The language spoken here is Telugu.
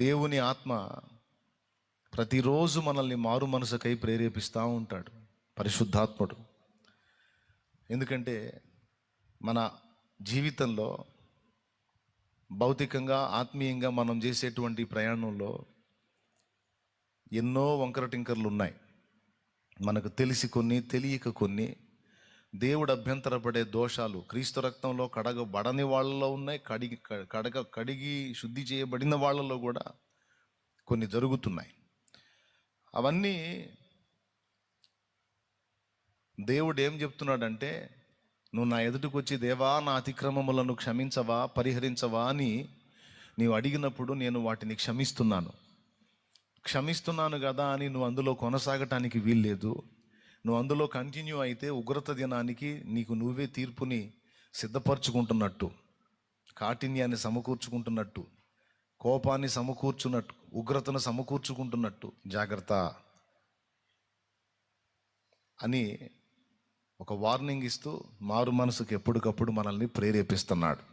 దేవుని ఆత్మ ప్రతిరోజు మనల్ని మారు మనసుకై ప్రేరేపిస్తూ ఉంటాడు, పరిశుద్ధాత్ముడు. ఎందుకంటే మన జీవితంలో భౌతికంగా ఆత్మీయంగా మనం చేసేటువంటి ప్రయాణంలో ఎన్నో వంకర టింకర్లు ఉన్నాయి. మనకు తెలిసి కొన్ని, తెలియక కొన్ని. దేవుడు అభ్యంతరపడే దోషాలు క్రీస్తు రక్తంలో కడగబడని వాళ్ళలో ఉన్నాయి, కడిగి శుద్ధి చేయబడిన వాళ్ళలో కూడా కొన్ని జరుగుతున్నాయి. అవన్నీ దేవుడు ఏం చెప్తున్నాడంటే, నువ్వు నా ఎదుటికి వచ్చి దేవా నా అతిక్రమములను క్షమించవా, పరిహరించవా అని నీవు అడిగినప్పుడు నేను వాటిని క్షమిస్తున్నాను కదా అని నువ్వు అందులో కొనసాగటానికి వీల్లేదు. నువ్వు అందులో కంటిన్యూ అయితే ఉగ్రత దినానికి నీకు నువ్వే తీర్పుని సిద్ధపరచుకుంటున్నట్టు, కాఠిన్యాన్ని సమకూర్చుకుంటున్నట్టు, కోపాన్ని సమకూర్చున్నట్టు, ఉగ్రతను సమకూర్చుకుంటున్నట్టు జాగ్రత్త అని ఒక వార్నింగ్ ఇస్తూ మారు మనసుకు ఎప్పటికప్పుడు మనల్ని ప్రేరేపిస్తున్నాడు.